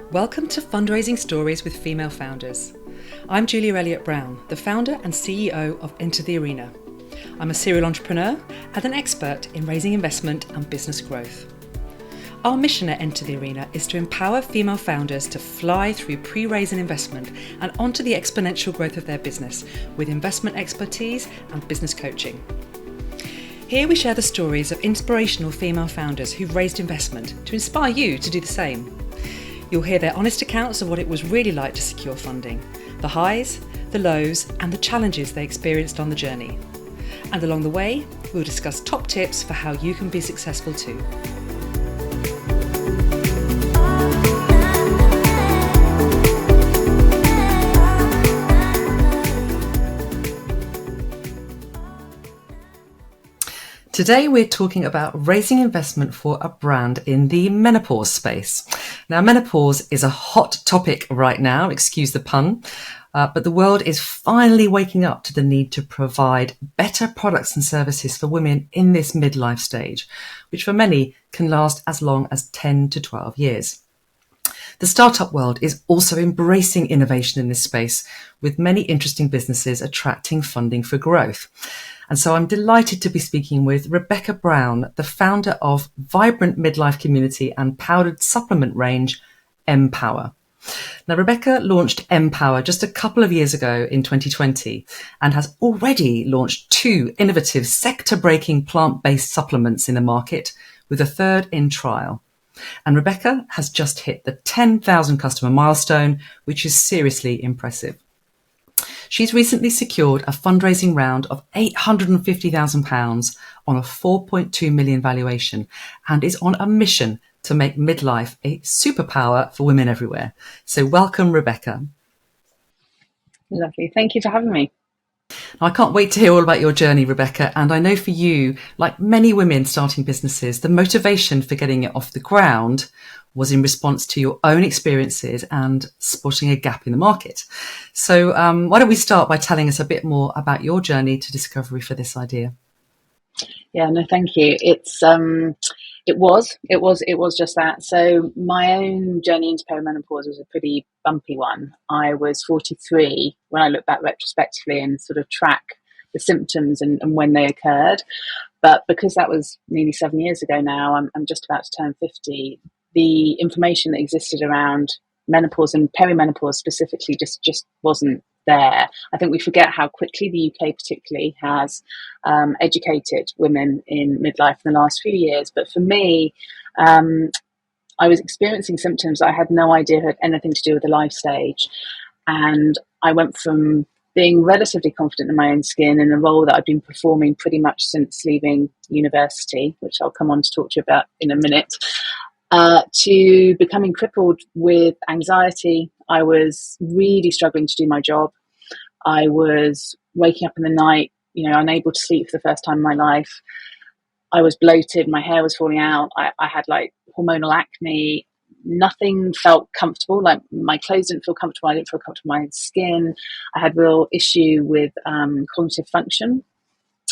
Welcome to Fundraising Stories with Female Founders. I'm Elliott Brown, the founder and CEO of Enter the Arena. I'm a serial entrepreneur and an expert in raising investment and business growth. Our mission at Enter the Arena is to empower female founders to fly through pre-raise and investment and onto the exponential growth of their business with investment expertise and business coaching. Here we share the stories of inspirational female founders who've raised investment to inspire you to do the same. You'll hear their honest accounts of what it was really like to secure funding, the highs, the lows, and the challenges they experienced on the journey. And along the way, we'll discuss top tips for how you can be successful too. Today we're talking about raising investment for a brand in the menopause space. Now, menopause is a hot topic right now, excuse the pun, but the world is finally waking up to the need to provide better products and services for women in this midlife stage, which for many can last as long as 10 to 12 years. The startup world is also embracing innovation in this space, with many interesting businesses attracting funding for growth. And so I'm delighted to be speaking with Rebekah Brown, the founder of vibrant midlife community and powdered supplement range, MPowder. Now, Rebekah launched MPowder just a couple of years ago in 2020 and has already launched 2 innovative sector-breaking plant-based supplements in the market, with a third in trial. And Rebekah has just hit the 10,000 customer milestone, which is seriously impressive. She's recently secured a fundraising round of £850,000 on a 4.2 million valuation and is on a mission to make midlife a superpower for women everywhere. So welcome, Rebekah. Lovely. Thank you for having me. I can't wait to hear all about your journey, Rebekah. And I know for you, like many women starting businesses, the motivation for getting it off the ground was in response to your own experiences and spotting a gap in the market. So why don't we start by telling us a bit more about your journey to discovery for this idea? Yeah, no, thank you. It was just that. So my own journey into perimenopause was a pretty bumpy one. I was 43 when I look back retrospectively and sort of track the symptoms and when they occurred. But because that was nearly 7 years ago now, I'm just about to turn 50. The information that existed around menopause and perimenopause specifically just wasn't there. I think we forget how quickly the UK particularly has educated women in midlife in the last few years. But for me, I was experiencing symptoms I had no idea had anything to do with the life stage. And I went from being relatively confident in my own skin in a role that I've been performing pretty much since leaving university, which I'll come on to talk to you about in a minute, to becoming crippled with anxiety. I was really struggling to do my job. I was waking up in the night, unable to sleep for the first time in my life. I was bloated, my hair was falling out. I had like hormonal acne. Nothing felt comfortable. Like my clothes didn't feel comfortable. I didn't feel comfortable in my skin. I had real issue with cognitive function.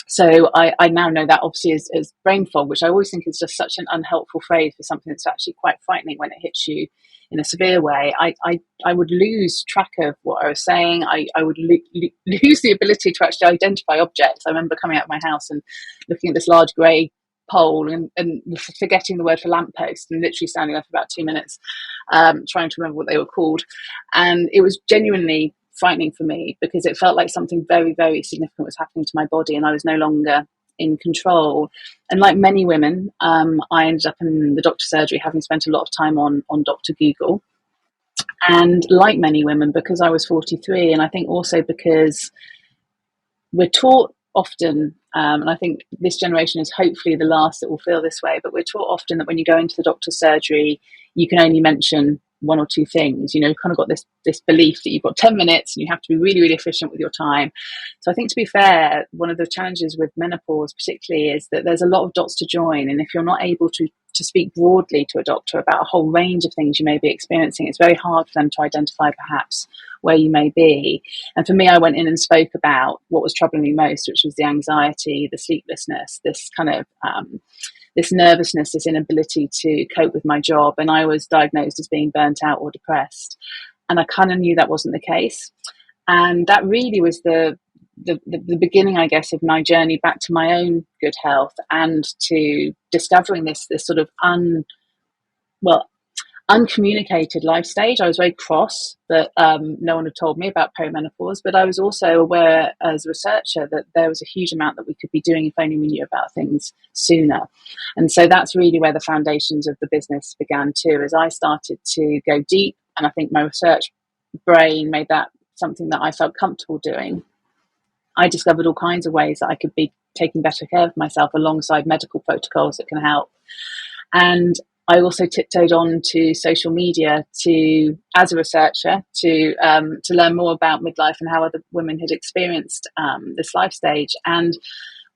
So I now know that obviously is brain fog, which I always think is just such an unhelpful phrase for something that's actually quite frightening when it hits you in a severe way. I would lose track of what I was saying. I would lose the ability to actually identify objects. I remember coming out of my house and looking at this large grey pole and forgetting the word for lamppost and literally standing there for about 2 minutes trying to remember what they were called. And it was genuinely frightening for me because it felt like something very, very significant was happening to my body and I was no longer in control. And like many women, I ended up in the doctor's surgery having spent a lot of time on Dr. Google. And like many women, because I was 43, and I think also because we're taught often, and I think this generation is hopefully the last that will feel this way, but we're taught often that when you go into the doctor's surgery, you can only mention 1 or 2 things. You've kind of got this belief that you've got 10 minutes and you have to be really, really efficient with your time. So I think, to be fair, one of the challenges with menopause particularly is that there's a lot of dots to join. And if you're not able to speak broadly to a doctor about a whole range of things you may be experiencing, it's very hard for them to identify perhaps where you may be. And for me, I went in and spoke about what was troubling me most, which was the anxiety, the sleeplessness, this kind of this nervousness, this inability to cope with my job. And I was diagnosed as being burnt out or depressed. And I kind of knew that wasn't the case. And that really was the beginning, I guess, of my journey back to my own good health and to discovering this sort of uncommunicated life stage. I was very cross that no one had told me about perimenopause, but I was also aware as a researcher that there was a huge amount that we could be doing if only we knew about things sooner. And so that's really where the foundations of the business began too, as I started to go deep. And I think my research brain made that something that I felt comfortable doing. I discovered all kinds of ways that I could be taking better care of myself alongside medical protocols that can help. And I also tiptoed on to social media as a researcher, to learn more about midlife and how other women had experienced this life stage. And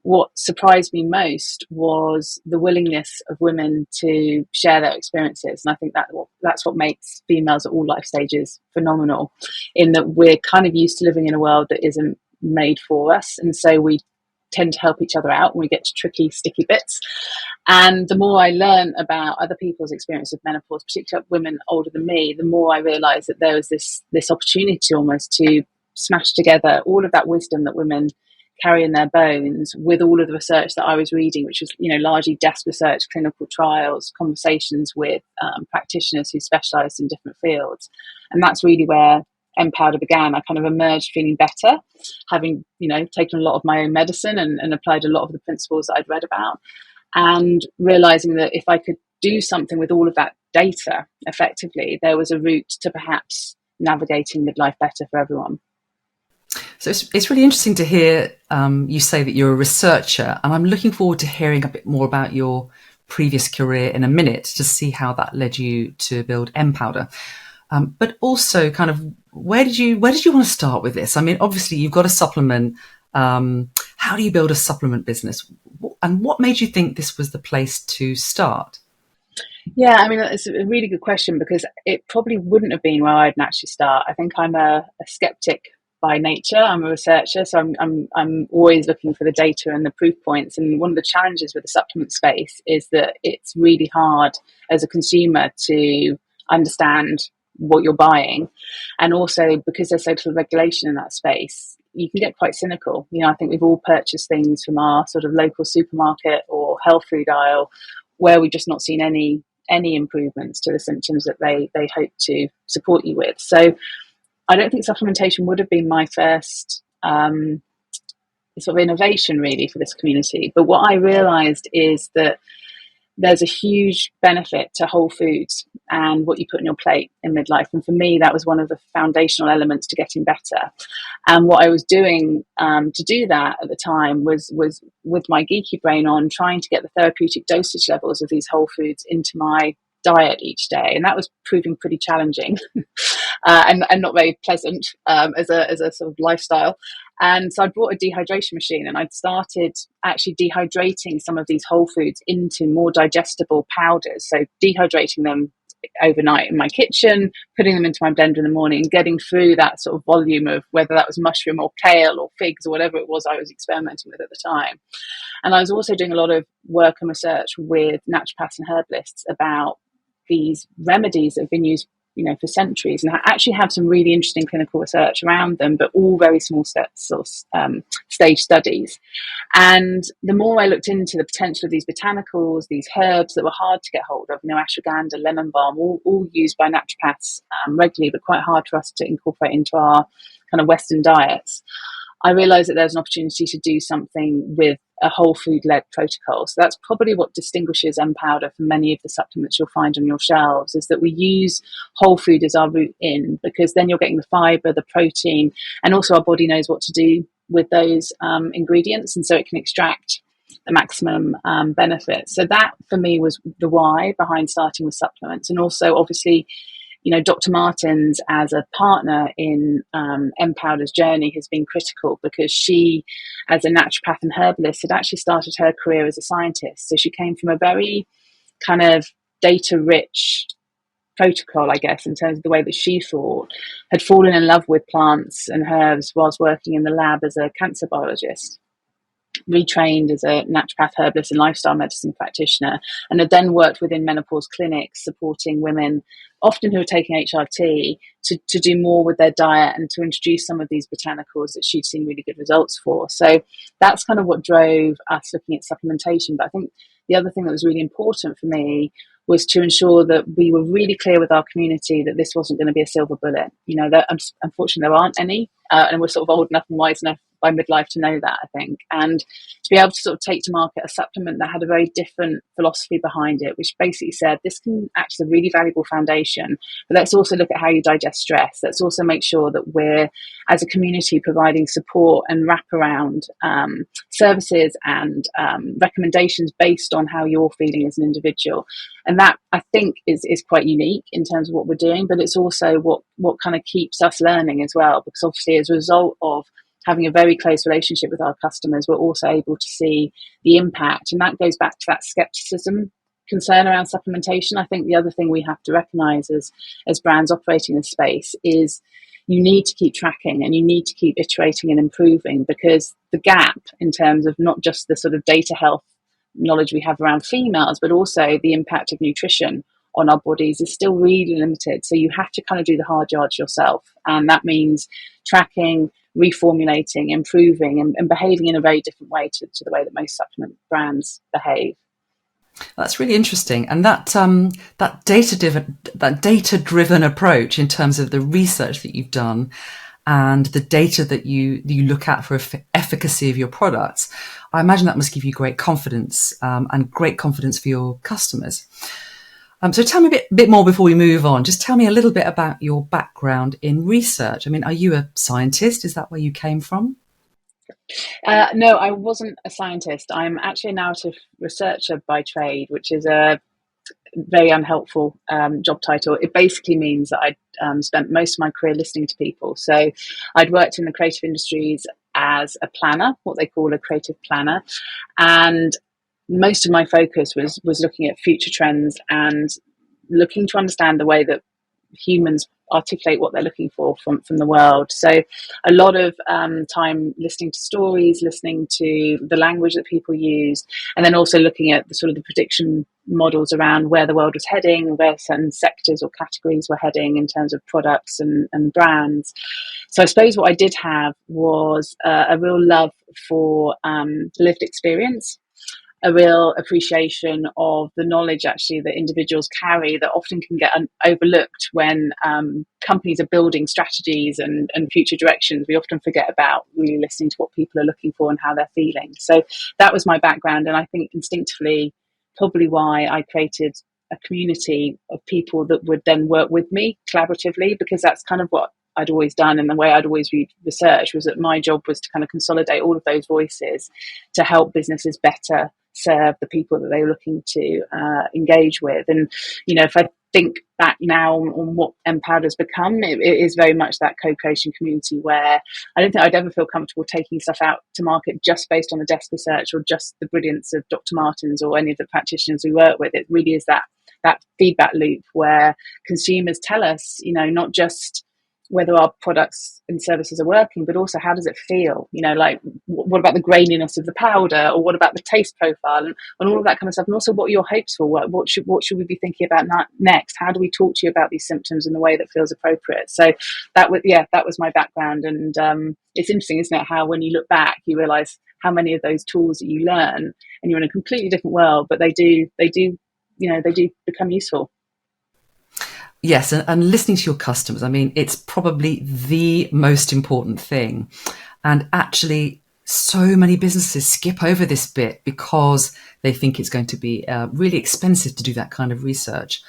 what surprised me most was the willingness of women to share their experiences. And I think that's what makes females at all life stages phenomenal, in that we're kind of used to living in a world that isn't made for us. And so we tend to help each other out when we get to tricky, sticky bits. And the more I learn about other people's experience of menopause, particularly women older than me, the more I realised that there was this opportunity almost to smash together all of that wisdom that women carry in their bones with all of the research that I was reading, which was, largely desk research, clinical trials, conversations with practitioners who specialised in different fields. And that's really where MPowder began. I kind of emerged feeling better, having, taken a lot of my own medicine and applied a lot of the principles that I'd read about, and realising that if I could do something with all of that data effectively, there was a route to perhaps navigating midlife better for everyone. So it's really interesting to hear you say that you're a researcher, and I'm looking forward to hearing a bit more about your previous career in a minute to see how that led you to build MPowder. But also, kind of, where did you want to start with this? I mean, obviously, you've got a supplement. How do you build a supplement business? And what made you think this was the place to start? Yeah, I mean, it's a really good question, because it probably wouldn't have been where I'd naturally start. I think I'm a skeptic by nature. I'm a researcher, so I'm always looking for the data and the proof points. And one of the challenges with the supplement space is that it's really hard as a consumer to understand what you're buying, and also because there's so little regulation in that space, you can get quite cynical. I think we've all purchased things from our sort of local supermarket or health food aisle where we've just not seen any improvements to the symptoms that they hope to support you with. So I don't think supplementation would have been my first sort of innovation really for this community. But what I realised is that there's a huge benefit to whole foods and what you put on your plate in midlife. And for me, that was one of the foundational elements to getting better. And what I was doing to do that at the time was with my geeky brain on trying to get the therapeutic dosage levels of these whole foods into my diet each day. And that was proving pretty challenging and not very pleasant as a sort of lifestyle. And so I brought a dehydration machine, and I'd started actually dehydrating some of these whole foods into more digestible powders. So dehydrating them overnight in my kitchen, putting them into my blender in the morning, and getting through that sort of volume of whether that was mushroom or kale or figs or whatever it was I was experimenting with at the time. And I was also doing a lot of work and research with naturopaths and herbalists about these remedies that have been used for centuries, and I actually have some really interesting clinical research around them, but all very small stage studies. And the more I looked into the potential of these botanicals, these herbs that were hard to get hold of, ashwagandha, lemon balm, all used by naturopaths regularly, but quite hard for us to incorporate into our kind of Western diets, I realised that there's an opportunity to do something with a whole food-led protocol. So that's probably what distinguishes MPowder from many of the supplements you'll find on your shelves, is that we use whole food as our route in, because then you're getting the fibre, the protein, and also our body knows what to do with those ingredients, and so it can extract the maximum benefit. So that, for me, was the why behind starting with supplements. And also, obviously, Dr. Martins as a partner in MPowder's journey has been critical, because she, as a naturopath and herbalist, had actually started her career as a scientist. So she came from a very kind of data-rich protocol, I guess, in terms of the way that she thought, had fallen in love with plants and herbs whilst working in the lab as a cancer biologist. retrained as a naturopath, herbalist and lifestyle medicine practitioner, and had then worked within menopause clinics supporting women, often who are taking HRT, to do more with their diet and to introduce some of these botanicals that she'd seen really good results for. So that's kind of what drove us looking at supplementation. But I think the other thing that was really important for me was to ensure that we were really clear with our community that this wasn't going to be a silver bullet. You know, that unfortunately there aren't any, and we're sort of old enough and wise enough by midlife to know that, I think. And to be able to sort of take to market a supplement that had a very different philosophy behind it, which basically said this can act as a really valuable foundation, but let's also look at how you digest stress. Let's also make sure that we're, as a community, providing support and wraparound services and recommendations based on how you're feeling as an individual. And that, I think, is quite unique in terms of what we're doing, but it's also what kind of keeps us learning as well, because obviously as a result of having a very close relationship with our customers, we're also able to see the impact. And that goes back to that skepticism concern around supplementation. I think the other thing we have to recognize as brands operating in this space is you need to keep tracking and you need to keep iterating and improving, because the gap in terms of not just the sort of data health knowledge we have around females, but also the impact of nutrition on our bodies is still really limited. So you have to kind of do the hard yards yourself. And that means tracking, reformulating, improving, and behaving in a very different way to the way that most supplement brands behave. That's really interesting, and that data driven approach in terms of the research that you've done and the data that you look at for efficacy of your products, I imagine that must give you great confidence, and great confidence for your customers. So tell me a bit more before we move on. Just tell me a little bit about your background in research. I mean, are you a scientist? Is that where you came from? No, I wasn't a scientist. I'm actually a narrative researcher by trade, which is a very unhelpful job title. It basically means that I spent most of my career listening to people. So I'd worked in the creative industries as a planner, what they call a creative planner, and most of my focus was looking at future trends and looking to understand the way that humans articulate what they're looking for from the world. So a lot of time listening to stories, listening to the language that people use, and then also looking at the sort of the prediction models around where the world was heading, where certain sectors or categories were heading in terms of products and brands. So I suppose what I did have was a real love for lived experience, a real appreciation of the knowledge actually that individuals carry that often can get overlooked when companies are building strategies and future directions. We often forget about really listening to what people are looking for and how they're feeling. So that was my background, and I think instinctively probably why I created a community of people that would then work with me collaboratively, because that's kind of what I'd always done, and the way I'd always read research was that my job was to kind of consolidate all of those voices to help businesses better serve the people that they were looking to engage with. And you know, if I think back now on what MPowder has become, it is very much that co-creation community where I don't think I'd ever feel comfortable taking stuff out to market just based on the desk research or just the brilliance of Dr. Martens or any of the practitioners we work with. It really is that feedback loop where consumers tell us, you know, not just whether our products and services are working, but also how does it feel? You know, like what about the graininess of the powder, or what about the taste profile, and all of that kind of stuff, and also what are your hopes for? What should we be thinking about next? How do we talk to you about these symptoms in the way that feels appropriate? So that was my background, and it's interesting, isn't it? How when you look back, you realise how many of those tools that you learn, and you're in a completely different world, but they do become useful. Yes, and listening to your customers, I mean, it's probably the most important thing. And actually, so many businesses skip over this bit because they think it's going to be really expensive to do that kind of research.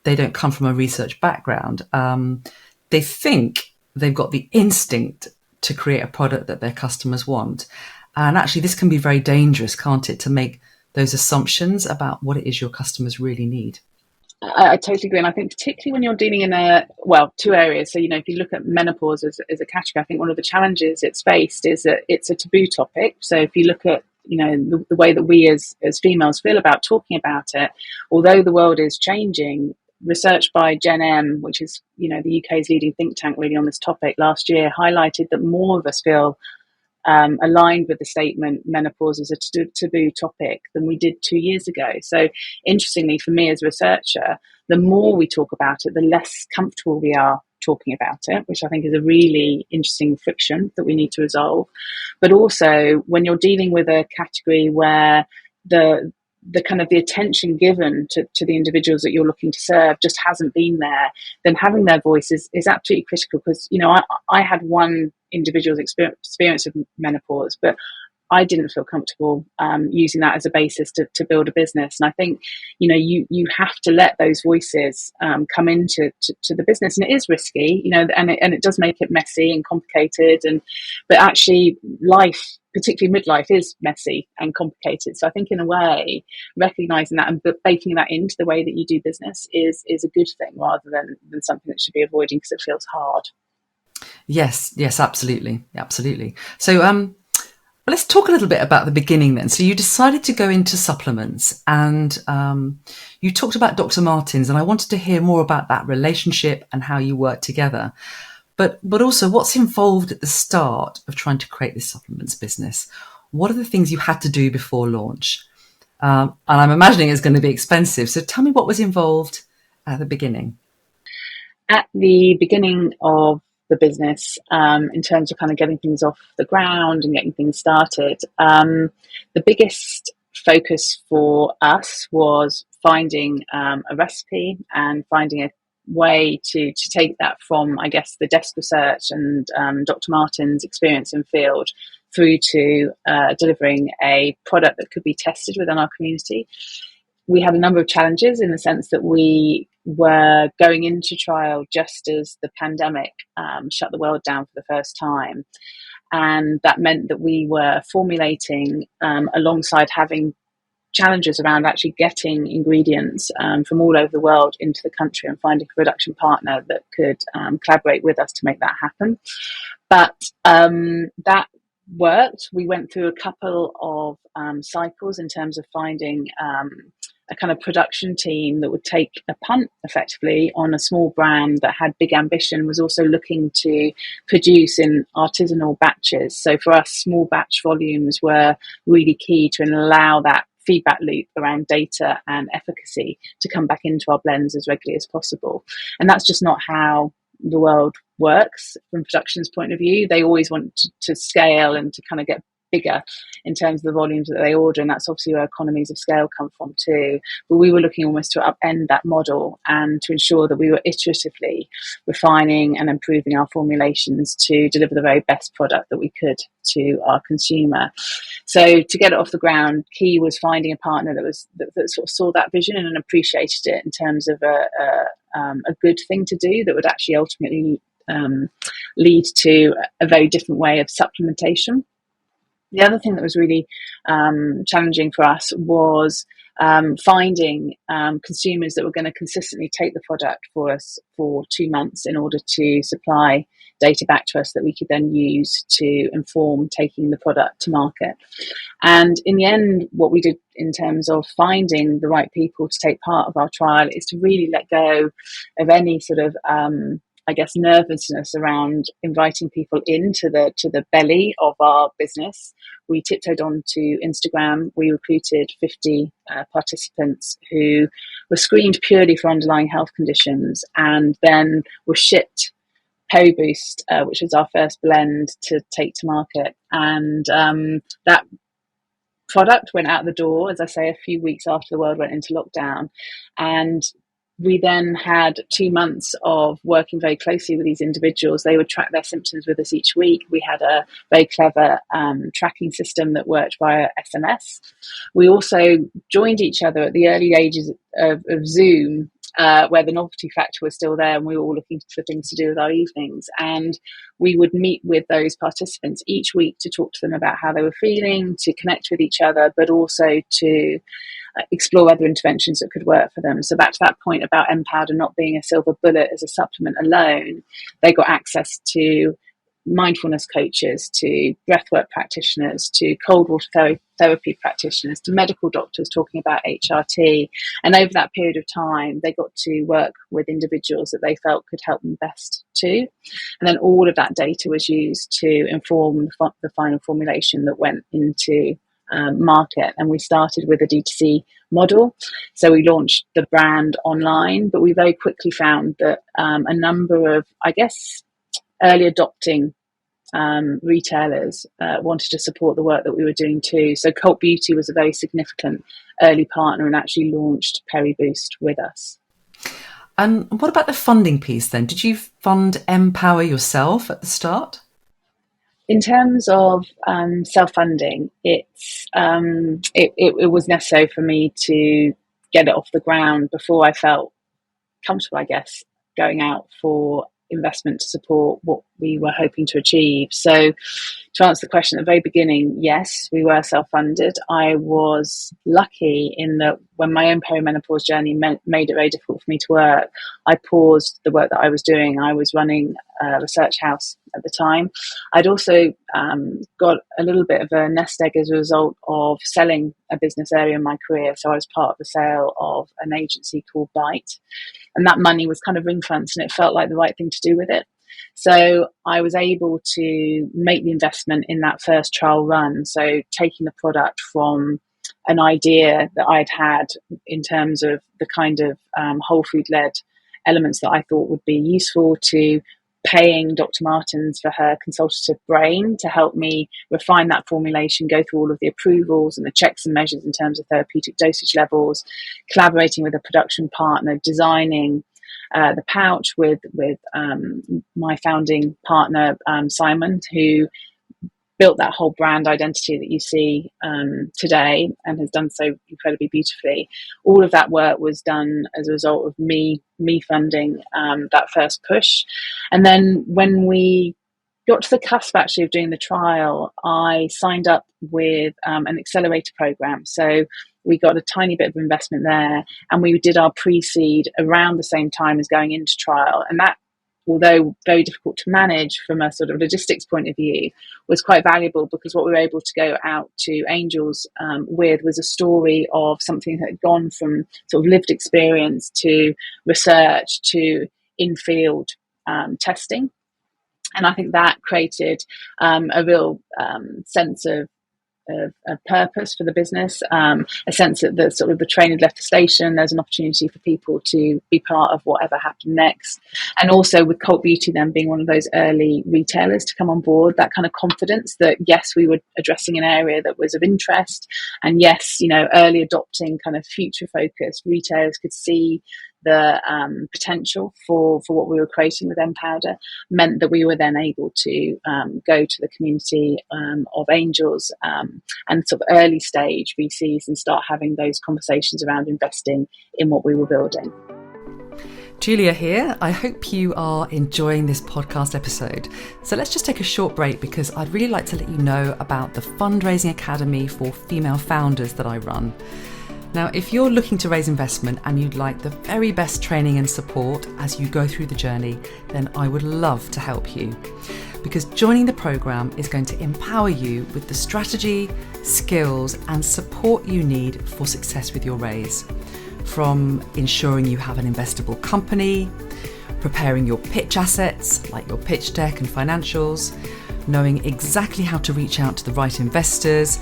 They don't come from a research background. They think they've got the instinct to create a product that their customers want. And actually, this can be very dangerous, can't it, to make those assumptions about what it is your customers really need. I totally agree. And I think particularly when you're dealing in two areas. So, you know, if you look at menopause as a category, I think one of the challenges it's faced is that it's a taboo topic. So if you look at, you know, the way that we as females feel about talking about it, although the world is changing, research by Gen M, which is, you know, the UK's leading think tank really on this topic, last year highlighted that more of us feel aligned with the statement menopause is a taboo topic than we did 2 years ago. So interestingly, for me as a researcher, the more we talk about it, the less comfortable we are talking about it, which I think is a really interesting friction that we need to resolve. But also, when you're dealing with a category where the kind of the attention given to the individuals that you're looking to serve just hasn't been there, then having their voice is absolutely critical. Because, you know, I had one individual's experience of menopause, but I didn't feel comfortable using that as a basis to build a business. And I think, you know, you have to let those voices come into the business. And it is risky, you know, and it does make it messy and complicated. But actually, life, particularly midlife, is messy and complicated. So I think, in a way, recognizing that and baking that into the way that you do business is a good thing, rather than something that should be avoiding because it feels hard. Yes, absolutely. So, let's talk a little bit about the beginning then. So you decided to go into supplements, and you talked about Dr. Martens, and I wanted to hear more about that relationship and how you work together. But also, what's involved at the start of trying to create this supplements business? What are the things you had to do before launch? And I'm imagining it's going to be expensive. So tell me what was involved at the beginning. At the beginning of the business, in terms of kind of getting things off the ground and getting things started, the biggest focus for us was finding a recipe and finding a way to take that from, I guess, the desk research and Dr. Martin's experience in field through to delivering a product that could be tested within our community. We had a number of challenges in the sense that we were going into trial just as the pandemic shut the world down for the first time. And that meant that we were formulating alongside having challenges around actually getting ingredients from all over the world into the country and finding a production partner that could collaborate with us to make that happen. But that worked. We went through a couple of cycles in terms of finding a kind of production team that would take a punt effectively on a small brand that had big ambition, was also looking to produce in artisanal batches. So for us, small batch volumes were really key to allow that feedback loop around data and efficacy to come back into our blends as regularly as possible. And that's just not how the world works from production's point of view. They always want to scale and to kind of get bigger in terms of the volumes that they order, and that's obviously where economies of scale come from too. But we were looking almost to upend that model and to ensure that we were iteratively refining and improving our formulations to deliver the very best product that we could to our consumer. So to get it off the ground, key was finding a partner that sort of saw that vision and appreciated it in terms of a good thing to do that would actually ultimately lead to a very different way of supplementation. The other thing that was really challenging for us was finding consumers that were going to consistently take the product for us for 2 months in order to supply data back to us that we could then use to inform taking the product to market. And in the end, what we did in terms of finding the right people to take part of our trial is to really let go of any sort of I guess nervousness around inviting people into the belly of our business. We tiptoed onto Instagram. We recruited 50 participants who were screened purely for underlying health conditions, and then were shipped Periboost, which was our first blend to take to market. And that product went out the door, as I say, a few weeks after the world went into lockdown. And we then had 2 months of working very closely with these individuals. They would track their symptoms with us each week. We had a very clever tracking system that worked via SMS. We also joined each other at the early ages of Zoom, where the novelty factor was still there, and we were all looking for things to do with our evenings. And we would meet with those participants each week to talk to them about how they were feeling, to connect with each other, but also to explore other interventions that could work for them. So back to that point about MPowder not being a silver bullet as a supplement alone, they got access to mindfulness coaches to breathwork practitioners to cold water therapy practitioners to medical doctors talking about HRT. And over that period of time, they got to work with individuals that they felt could help them best too. And then all of that data was used to inform the final formulation that went into market. And we started with a D2C model. So we launched the brand online, but we very quickly found that a number of, I guess, early adopting retailers wanted to support the work that we were doing too. So Cult Beauty was a very significant early partner and actually launched PeriBoost with us. And what about the funding piece then? Did you fund MPowder yourself at the start? In terms of self-funding, it was necessary for me to get it off the ground before I felt comfortable, I guess, going out for investment to support what we were hoping to achieve. So to answer the question at the very beginning, yes, we were self-funded. I was lucky in that when my own perimenopause journey made it very difficult for me to work, I paused the work that I was doing. I was running a research house at the time. I'd also got a little bit of a nest egg as a result of selling a business area in my career. So I was part of the sale of an agency called Byte. And that money was kind of ring fenced and it felt like the right thing to do with it. So I was able to make the investment in that first trial run. So taking the product from an idea that I'd had in terms of the kind of whole food led elements that I thought would be useful to paying Dr. Martens for her consultative brain to help me refine that formulation, go through all of the approvals and the checks and measures in terms of therapeutic dosage levels, collaborating with a production partner, designing the pouch with my founding partner, Simon, who built that whole brand identity that you see today and has done so incredibly beautifully. All of that work was done as a result of me funding that first push. And then when we got to the cusp actually of doing the trial, I signed up with an accelerator program. So we got a tiny bit of investment there and we did our pre-seed around the same time as going into trial. And that, although very difficult to manage from a sort of logistics point of view, was quite valuable because what we were able to go out to angels with was a story of something that had gone from sort of lived experience to research to in-field testing. And I think that created a real sense of purpose for the business, a sense that the sort of the train had left the station. There's an opportunity for people to be part of whatever happened next. And also with Cult Beauty then being one of those early retailers to come on board, that kind of confidence that yes, we were addressing an area that was of interest, and yes, you know, early adopting kind of future focused retailers could see the potential for what we were creating with MPowder, meant that we were then able to go to the community of angels and sort of early stage VCs and start having those conversations around investing in what we were building. Julia here. I hope you are enjoying this podcast episode. So let's just take a short break because I'd really like to let you know about the Fundraising Academy for Female Founders that I run. Now, if you're looking to raise investment and you'd like the very best training and support as you go through the journey, then I would love to help you. Because joining the program is going to empower you with the strategy, skills, and support you need for success with your raise. From ensuring you have an investable company, preparing your pitch assets like your pitch deck and financials, knowing exactly how to reach out to the right investors,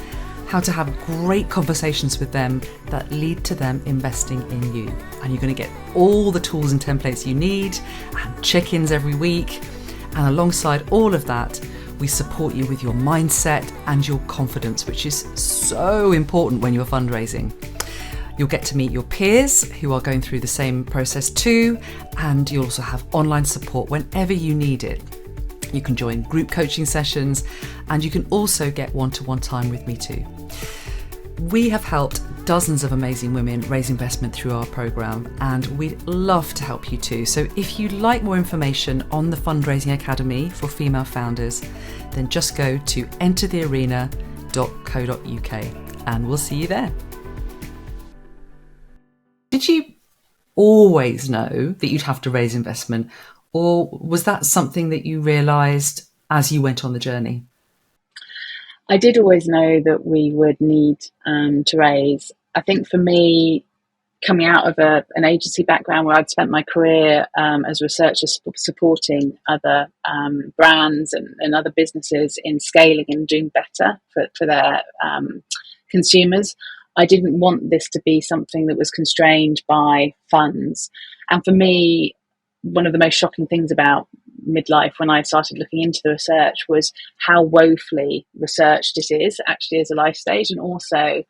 how to have great conversations with them that lead to them investing in you. And you're going to get all the tools and templates you need and check-ins every week. And alongside all of that, we support you with your mindset and your confidence, which is so important when you're fundraising. You'll get to meet your peers who are going through the same process too, and you'll also have online support whenever you need it. You can join group coaching sessions, and you can also get one-to-one time with me too. We have helped dozens of amazing women raise investment through our program, and we'd love to help you too. So if you'd like more information on the Fundraising Academy for Female Founders, then just go to enterthearena.co.uk and we'll see you there. Did you always know that you'd have to raise investment, or was that something that you realised as you went on the journey? I did always know that we would need to raise. I think for me, coming out of an agency background where I'd spent my career as a researcher supporting other brands and other businesses in scaling and doing better for their consumers, I didn't want this to be something that was constrained by funds. And for me, one of the most shocking things about midlife when I started looking into the research was how woefully researched it is actually as a life stage, and also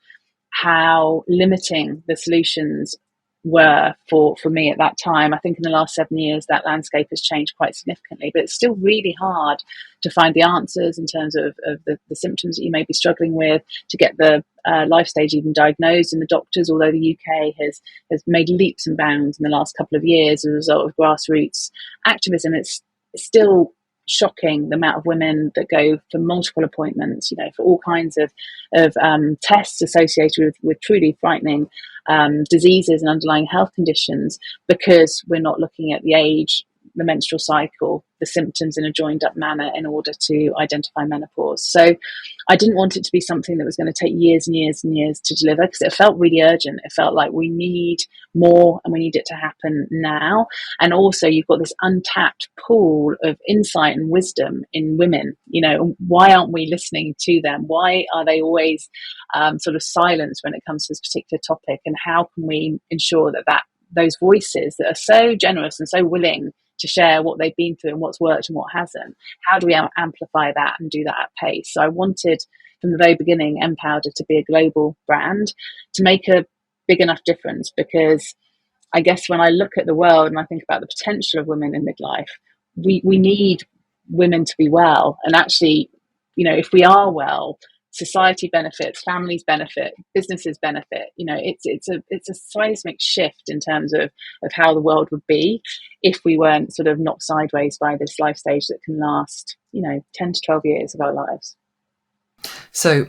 how limiting the solutions were for me at that time. I think in the last 7 years that landscape has changed quite significantly, but it's still really hard to find the answers in terms of the symptoms that you may be struggling with, to get the life stage even diagnosed in the doctors, although the UK has made leaps and bounds in the last couple of years as a result of grassroots activism. It's still shocking the amount of women that go for multiple appointments, for all kinds of tests associated with truly frightening diseases and underlying health conditions, because we're not looking at the age, the menstrual cycle, the symptoms in a joined up manner in order to identify menopause. So I didn't want it to be something that was going to take years and years and years to deliver, because it felt really urgent. It felt like we need more and we need it to happen now. And also you've got this untapped pool of insight and wisdom in women. Why aren't we listening to them? Why are they always sort of silenced when it comes to this particular topic? And how can we ensure that those voices that are so generous and so willing to share what they've been through and what's worked and what hasn't, how do we amplify that and do that at pace? So I wanted from the very beginning MPowder to be a global brand, to make a big enough difference, because I guess when I look at the world and I think about the potential of women in midlife, we need women to be well. And actually, if we are well, society benefits, families benefit, businesses benefit. It's a seismic shift in terms of how the world would be if we weren't sort of knocked sideways by this life stage that can last 10 to 12 years of our lives. So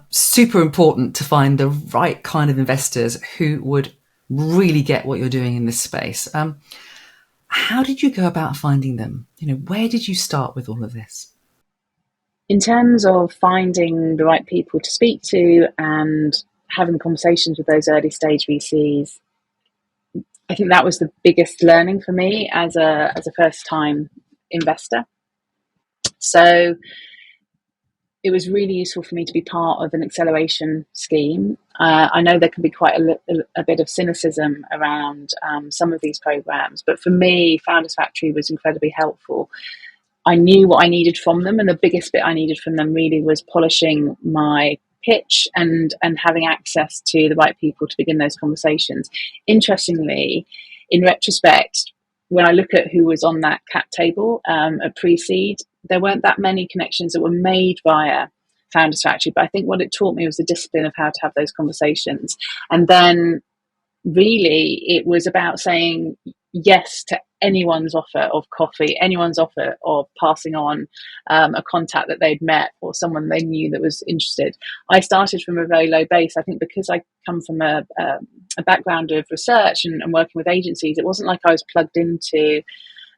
super important to find the right kind of investors who would really get what you're doing in this space. How did you go about finding them? Where did you start with all of this? In terms of finding the right people to speak to and having conversations with those early stage VCs, I think that was the biggest learning for me as a first time investor. So it was really useful for me to be part of an acceleration scheme. I know there can be quite a bit of cynicism around some of these programs, but for me, Founders Factory was incredibly helpful. I knew what I needed from them, and the biggest bit I needed from them really was polishing my pitch and having access to the right people to begin those conversations. Interestingly, in retrospect, when I look at who was on that cap table at pre-seed, there weren't that many connections that were made via Founders Factory, but I think what it taught me was the discipline of how to have those conversations. And then really it was about saying yes to anyone's offer of coffee, anyone's offer of passing on a contact that they'd met or someone they knew that was interested. I started from a very low base. I think because I come from a background of research and working with agencies, it wasn't like I was plugged into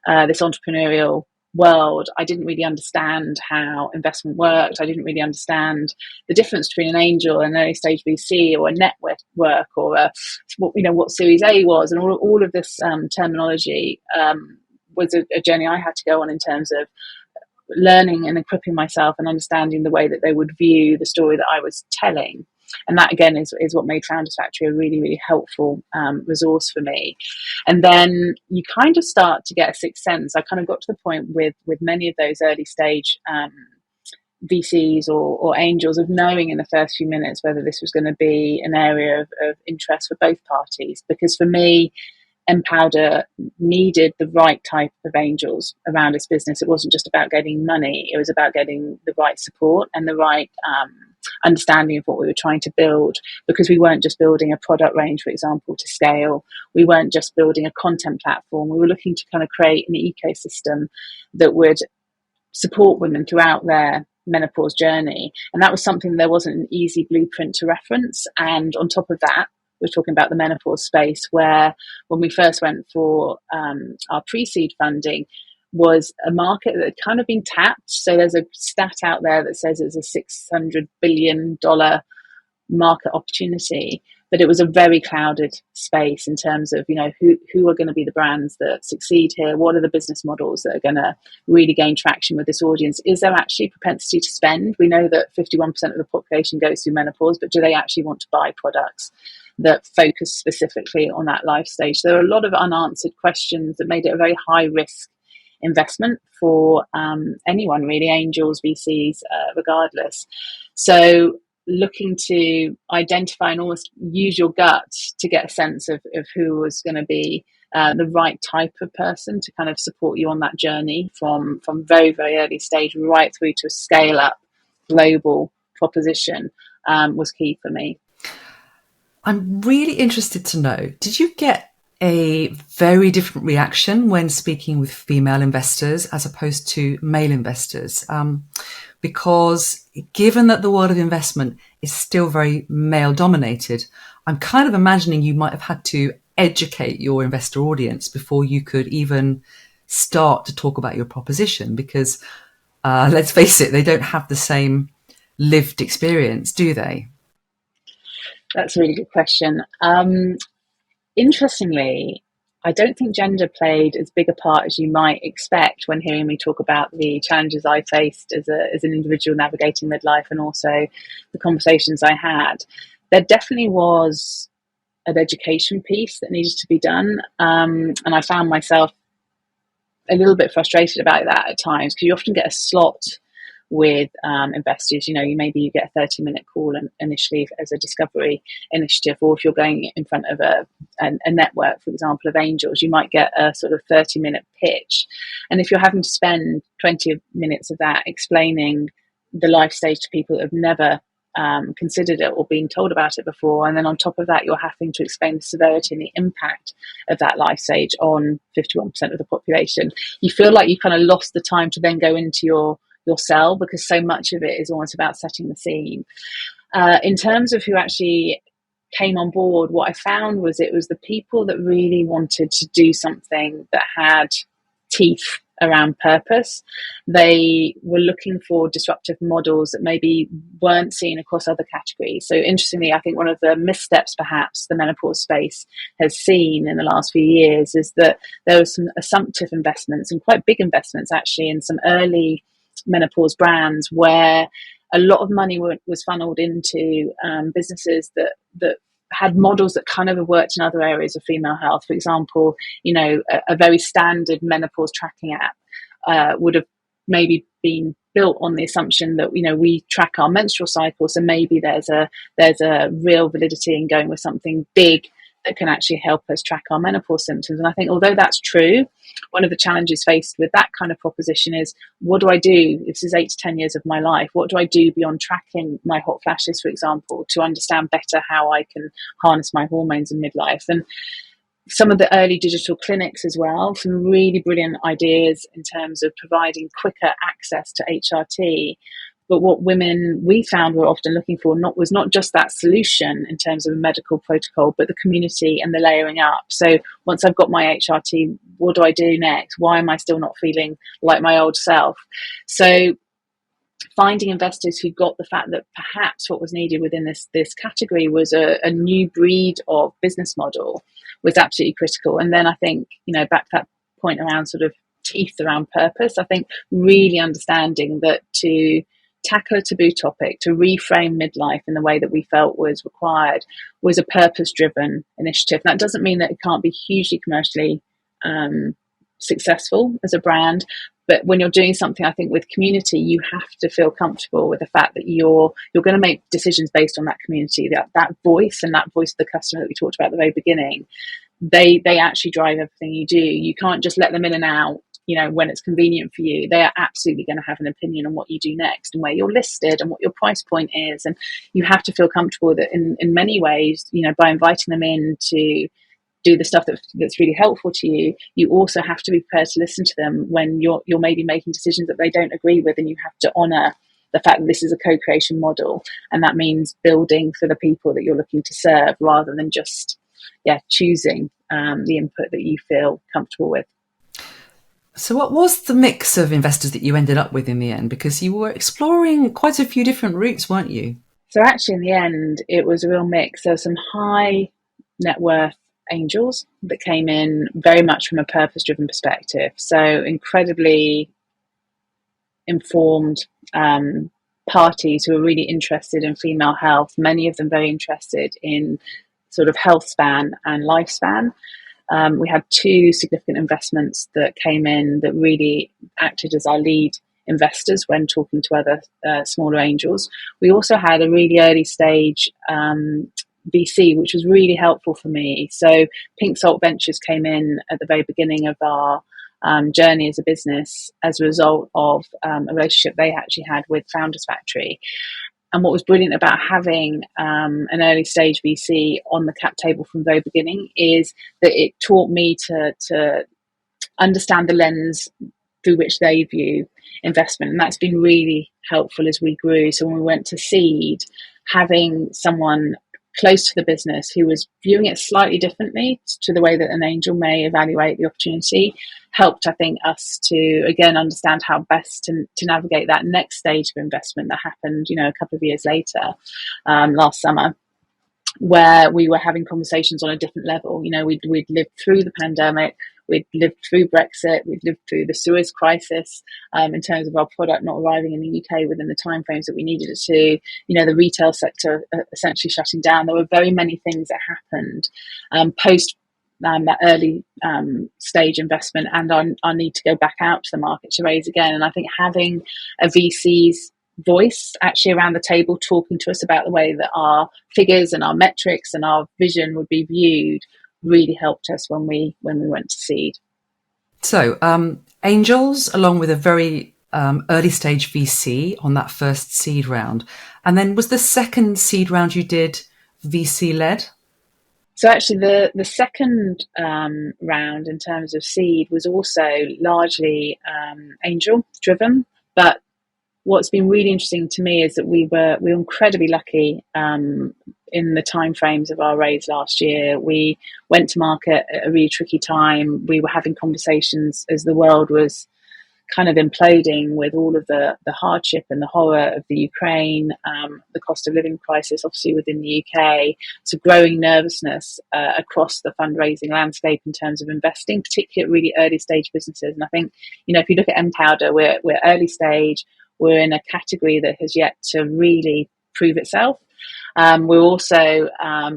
this entrepreneurial world. I didn't really understand how investment worked. I didn't really understand the difference between an angel and an early stage VC, or a network, or what Series A was, and all of this terminology was a journey I had to go on in terms of learning and equipping myself and understanding the way that they would view the story that I was telling. And that again is what made Founders Factory a really, really helpful resource for me. And then you kind of start to get a sixth sense. I kind of got to the point with many of those early stage VCs or angels of knowing in the first few minutes whether this was going to be an area of interest for both parties. Because for me, MPowder needed the right type of angels around its business. It wasn't just about getting money. It was about getting the right support and the right understanding of what we were trying to build, because we weren't just building a product range, for example, to scale. We weren't just building a content platform. We were looking to kind of create an ecosystem that would support women throughout their menopause journey. And that was something there wasn't an easy blueprint to reference. And on top of that, we're talking about the menopause space, where when we first went for our pre-seed funding, was a market that had kind of been tapped. So there's a stat out there that says it's a $600 billion market opportunity, but it was a very clouded space in terms of, who are going to be the brands that succeed here? What are the business models that are going to really gain traction with this audience? Is there actually propensity to spend? We know that 51% of the population goes through menopause, but do they actually want to buy products that focus specifically on that life stage? So there are a lot of unanswered questions that made it a very high risk investment for anyone really, angels, VCs, regardless. So looking to identify and almost use your gut to get a sense of who was going to be the right type of person to kind of support you on that journey from very, very early stage right through to a scale up global proposition was key for me. I'm really interested to know, did you get a very different reaction when speaking with female investors as opposed to male investors? Because given that the world of investment is still very male dominated, I'm kind of imagining you might have had to educate your investor audience before you could even start to talk about your proposition, because let's face it, they don't have the same lived experience, do they? That's a really good question. Interestingly, I don't think gender played as big a part as you might expect when hearing me talk about the challenges I faced as an individual navigating midlife, and also the conversations I had. There definitely was an education piece that needed to be done, and I found myself a little bit frustrated about that at times, because you often get a slot with investors. You get a 30-minute call initially as a discovery initiative, or if you're going in front of a network, for example, of angels, you might get a sort of 30-minute pitch. And if you're having to spend 20 minutes of that explaining the life stage to people that have never considered it or been told about it before, and then on top of that you're having to explain the severity and the impact of that life stage on 51% of the population, you feel like you kind of lost the time to then go into your sell, because so much of it is almost about setting the scene. In terms of who actually came on board, what I found was it was the people that really wanted to do something that had teeth around purpose. They were looking for disruptive models that maybe weren't seen across other categories. So interestingly, I think one of the missteps perhaps the menopause space has seen in the last few years is that there were some assumptive investments, and quite big investments actually, in some early menopause brands where a lot of money was funneled into businesses that had models that kind of have worked in other areas of female health. For example, a very standard menopause tracking app would have maybe been built on the assumption that we track our menstrual cycle, so maybe there's a real validity in going with something big that can actually help us track our menopause symptoms. And I think although that's true, one of the challenges faced with that kind of proposition is, what do I do? This is 8 to 10 years of my life. What do I do beyond tracking my hot flashes, for example, to understand better how I can harness my hormones in midlife? And some of the early digital clinics as well, some really brilliant ideas in terms of providing quicker access to HRT. But what women we found were often looking for was not just that solution in terms of a medical protocol, but the community and the layering up. So once I've got my HRT, what do I do next? Why am I still not feeling like my old self? So finding investors who got the fact that perhaps what was needed within this category was a new breed of business model was absolutely critical. And then I think, back to that point around sort of teeth around purpose, I think really understanding that to tackle a taboo topic, to reframe midlife in the way that we felt was required, was a purpose-driven initiative. That doesn't mean that it can't be hugely commercially successful as a brand, but when you're doing something, I think with community, you have to feel comfortable with the fact that you're going to make decisions based on that community, that voice, and that voice of the customer that we talked about at the very beginning. They actually drive everything you do. You can't just let them in and out, when it's convenient for you. They are absolutely going to have an opinion on what you do next and where you're listed and what your price point is. And you have to feel comfortable that in many ways, by inviting them in to do the stuff that's really helpful to you, you also have to be prepared to listen to them when you're maybe making decisions that they don't agree with, and you have to honour the fact that this is a co-creation model, and that means building for the people that you're looking to serve rather than just choosing the input that you feel comfortable with. So what was the mix of investors that you ended up with in the end? Because you were exploring quite a few different routes, weren't you? So actually, in the end, it was a real mix. There were some high net worth angels that came in very much from a purpose driven perspective. So incredibly informed parties who are really interested in female health, many of them very interested in sort of health span and lifespan. We had two significant investments that came in that really acted as our lead investors when talking to other smaller angels. We also had a really early stage VC, which was really helpful for me. So Pink Salt Ventures came in at the very beginning of our journey as a business as a result of a relationship they actually had with Founders Factory. And what was brilliant about having an early stage VC on the cap table from the very beginning is that it taught me to understand the lens through which they view investment. And that's been really helpful as we grew. So when we went to seed, having someone close to the business who was viewing it slightly differently to the way that an angel may evaluate the opportunity helped, I think, us to again understand how best to navigate that next stage of investment that happened, a couple of years later, last summer, where we were having conversations on a different level. We'd lived through the pandemic, we'd lived through Brexit, we'd lived through the Suez crisis in terms of our product not arriving in the UK within the timeframes that we needed it to. The retail sector essentially shutting down. There were very many things that happened post that early stage investment, and our need to go back out to the market to raise again. And I think having a VC's voice actually around the table talking to us about the way that our figures and our metrics and our vision would be viewed really helped us when we went to seed. So angels, along with a very early stage VC on that first seed round. And then was the second seed round you did VC led? So actually the second round in terms of seed was also largely angel driven, but what's been really interesting to me is that we were incredibly lucky in the timeframes of our raise last year. We went to market at a really tricky time. We were having conversations as the world was kind of imploding with all of the hardship and the horror of the Ukraine, the cost of living crisis, obviously within the UK, so growing nervousness across the fundraising landscape in terms of investing, particularly at really early stage businesses. And I think, if you look at MPowder, we're early stage. We're in a category that has yet to really prove itself. We're also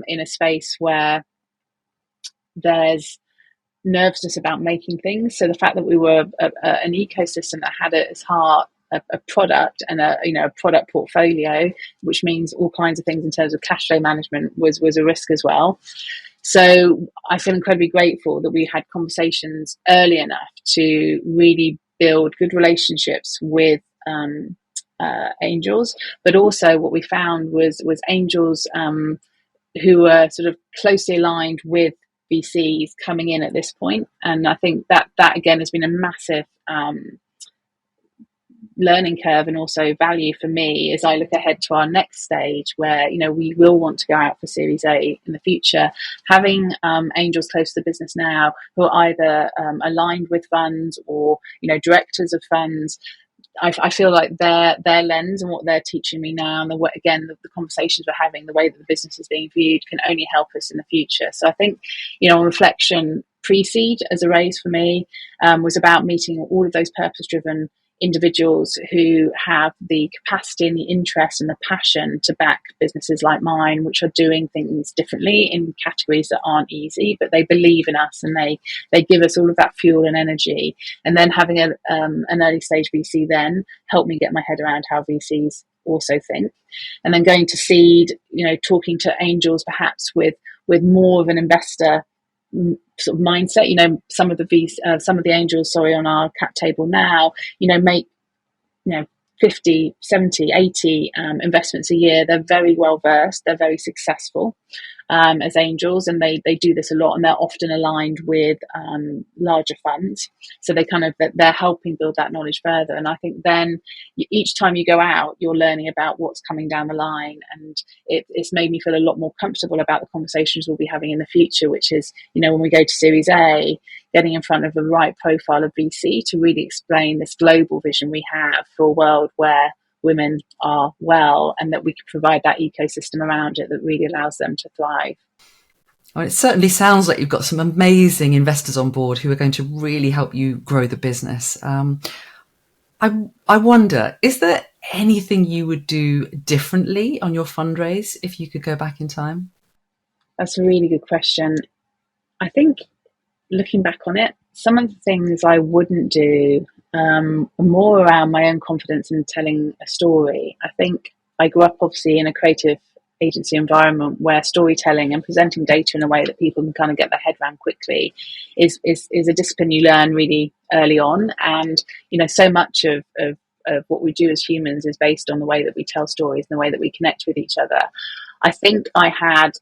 in a space where there's nervousness about making things. So the fact that we were an ecosystem that had at its heart a product and a product portfolio, which means all kinds of things in terms of cash flow management, was a risk as well. So I feel incredibly grateful that we had conversations early enough to really build good relationships with angels, but also what we found was angels who were sort of closely aligned with VCs coming in at this point. And I think that again has been a massive learning curve and also value for me as I look ahead to our next stage where we will want to go out for Series A in the future. Having angels close to the business now who are either aligned with funds or directors of funds, I feel like their lens and what they're teaching me now, and the conversations we're having, the way that the business is being viewed, can only help us in the future. So I think, on reflection, pre-seed as a raise for me was about meeting all of those purpose-driven individuals who have the capacity and the interest and the passion to back businesses like mine, which are doing things differently in categories that aren't easy, but they believe in us and they give us all of that fuel and energy. And then having an early stage VC then helped me get my head around how VCs also think. And then going to seed, talking to angels perhaps with more of an investor sort of mindset. Some of the angels, on our cap table now, make 50, 70, 80 investments a year. They're very well versed, they're very successful, as angels, and they do this a lot, and they're often aligned with larger funds. So they're helping build that knowledge further. And I think then each time you go out, you're learning about what's coming down the line, and it's made me feel a lot more comfortable about the conversations we'll be having in the future, which is, when we go to Series A, getting in front of the right profile of VC to really explain this global vision we have for a world where women are well, and that we can provide that ecosystem around it that really allows them to thrive. Well, it certainly sounds like you've got some amazing investors on board who are going to really help you grow the business. I wonder, is there anything you would do differently on your fundraise if you could go back in time? That's a really good question. I think looking back on it, some of the things I wouldn't do are more around my own confidence in telling a story. I think I grew up obviously in a creative agency environment where storytelling and presenting data in a way that people can kind of get their head around quickly is a discipline you learn really early on. And, so much of what we do as humans is based on the way that we tell stories and the way that we connect with each other. I think I had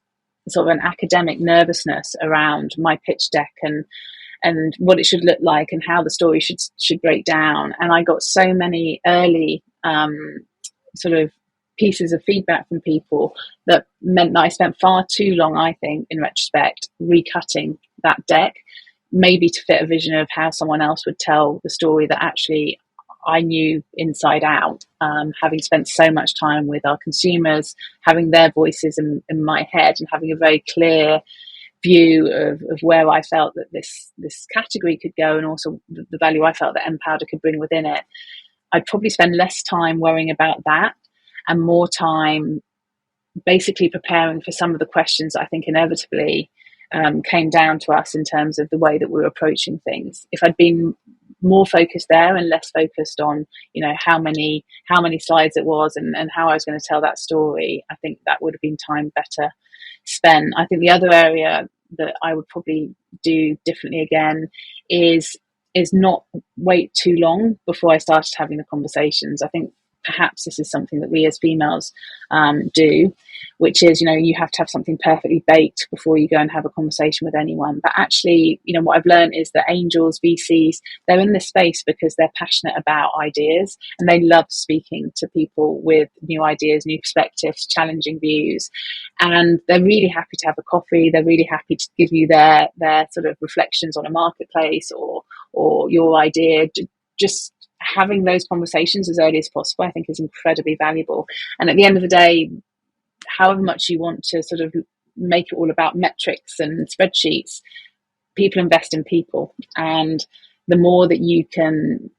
sort of an academic nervousness around my pitch deck and what it should look like and how the story should break down. And I got so many early sort of pieces of feedback from people that meant that I spent far too long, I think, in retrospect, recutting that deck, maybe to fit a vision of how someone else would tell the story that actually I knew inside out, having spent so much time with our consumers, having their voices in my head, and having a very clear view of where I felt that this category could go, and also the value I felt that MPowder could bring within it. I'd probably spend less time worrying about that and more time basically preparing for some of the questions that I think inevitably came down to us in terms of the way that we were approaching things. If I'd been more focused there and less focused on, how many slides it was and how I was going to tell that story, I think that would have been time better spent. I think the other area that I would probably do differently again is not wait too long before I started having the conversations. I think perhaps this is something that we as females do, which is, you have to have something perfectly baked before you go and have a conversation with anyone. But actually, what I've learned is that angels, VCs, they're in this space because they're passionate about ideas, and they love speaking to people with new ideas, new perspectives, challenging views. And they're really happy to have a coffee. They're really happy to give you their sort of reflections on a marketplace or your idea. Just having those conversations as early as possible, I think, is incredibly valuable. And at the end of the day, however much you want to sort of make it all about metrics and spreadsheets, people invest in people. And the more that you can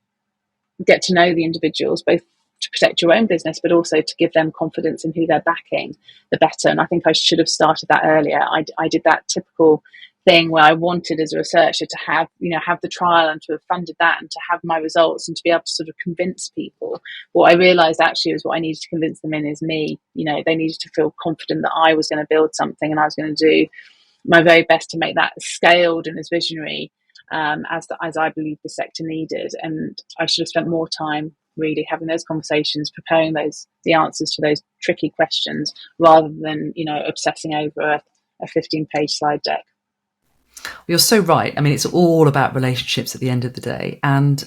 get to know the individuals, both to protect your own business, but also to give them confidence in who they're backing, the better. And I think I should have started that earlier. I did that typical thing where I wanted as a researcher to have the trial and to have funded that and to have my results and to be able to sort of convince people. What I realized actually was what I needed to convince them in is me. They needed to feel confident that I was going to build something and I was going to do my very best to make that as scaled and as visionary as I believe the sector needed. And I should have spent more time really having those conversations, preparing the answers to those tricky questions, rather than obsessing over a 15-page slide deck. You're so right. I mean, it's all about relationships at the end of the day. And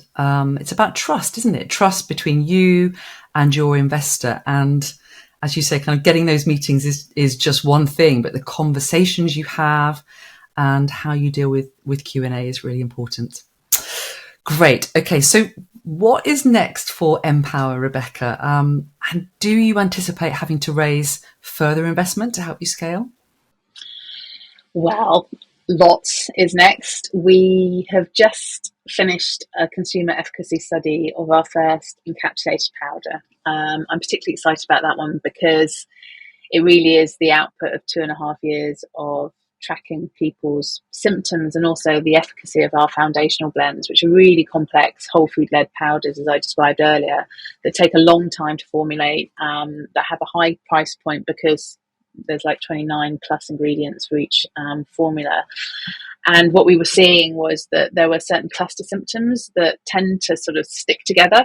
it's about trust, isn't it? Trust between you and your investor. And as you say, kind of getting those meetings is just one thing, but the conversations you have and how you deal with Q&A is really important. Great. Okay, so what is next for MPowder, Rebekah? And do you anticipate having to raise further investment to help you scale? Well, lots is next. We have just finished a consumer efficacy study of our first encapsulated powder. I'm particularly excited about that one because it really is the output of 2.5 years of tracking people's symptoms and also the efficacy of our foundational blends, which are really complex whole food-led powders, as I described earlier, that take a long time to formulate, that have a high price point because there's like 29 plus ingredients for each formula. And what we were seeing was that there were certain cluster symptoms that tend to sort of stick together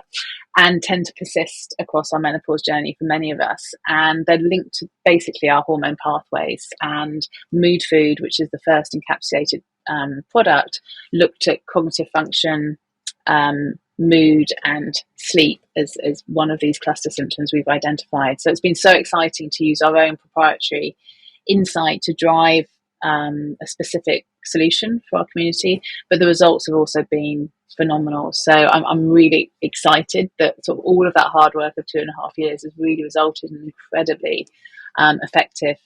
and tend to persist across our menopause journey for many of us. And they're linked to basically our hormone pathways. And Mood Food, which is the first encapsulated product, looked at cognitive function, mood and sleep as one of these cluster symptoms we've identified. So it's been so exciting to use our own proprietary insight to drive a specific solution for our community, but the results have also been phenomenal. So I'm really excited that sort of all of that hard work of 2.5 years has really resulted in an incredibly effective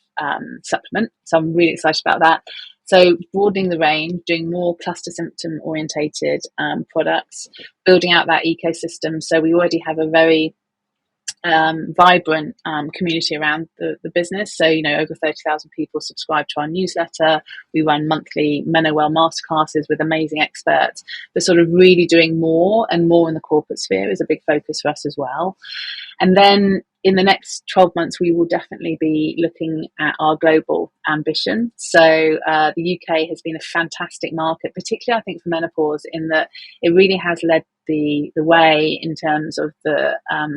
supplement. So I'm really excited about that. So broadening the range, doing more cluster symptom orientated products, building out that ecosystem. So we already have a very vibrant community around the business. So, over 30,000 people subscribe to our newsletter. We run monthly Menowell masterclasses with amazing experts. But sort of really doing more and more in the corporate sphere is a big focus for us as well. And then in the next 12 months, we will definitely be looking at our global ambition. So the UK has been a fantastic market, particularly I think for menopause, in that it really has led the way in terms of the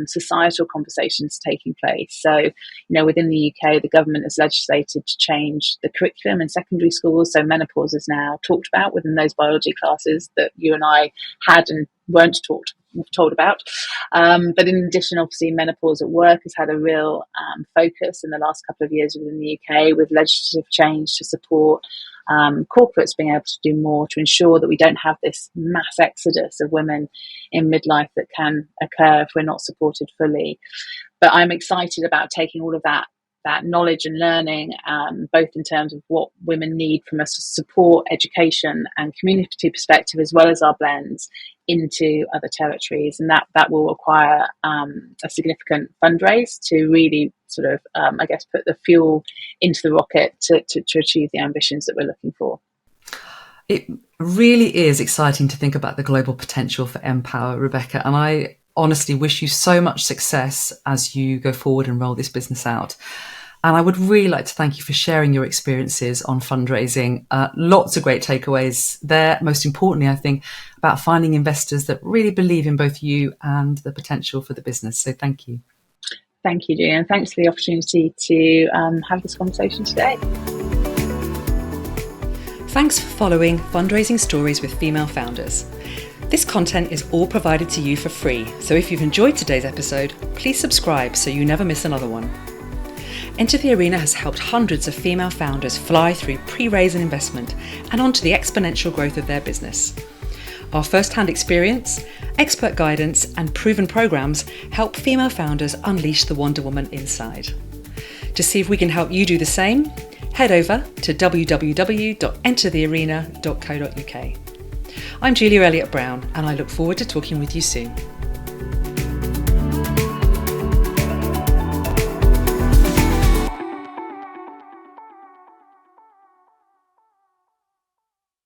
societal conversations taking place. So, within the UK, the government has legislated to change the curriculum in secondary schools. So menopause is now talked about within those biology classes that you and I had and weren't told about. But in addition, obviously, menopause at work has had a real focus in the last couple of years within the UK, with legislative change to support corporates being able to do more to ensure that we don't have this mass exodus of women in midlife that can occur if we're not supported fully. But I'm excited about taking all of that knowledge and learning, both in terms of what women need from us to support, education and community perspective, as well as our blends, into other territories. And that will require a significant fundraise to really sort of, put the fuel into the rocket to achieve the ambitions that we're looking for. It really is exciting to think about the global potential for MPowder, Rebekah, and I honestly wish you so much success as you go forward and roll this business out. And I would really like to thank you for sharing your experiences on fundraising. Lots of great takeaways there. Most importantly, I think, about finding investors that really believe in both you and the potential for the business. So thank you. Thank you, Julian. Thanks for the opportunity to have this conversation today. Thanks for following Fundraising Stories with Female Founders. This content is all provided to you for free. So if you've enjoyed today's episode, please subscribe so you never miss another one. Enter the Arena has helped hundreds of female founders fly through pre-raise and investment and onto the exponential growth of their business. Our first-hand experience, expert guidance and proven programs help female founders unleash the Wonder Woman inside. To see if we can help you do the same, head over to www.enterthearena.co.uk. I'm Elliott Brown and I look forward to talking with you soon.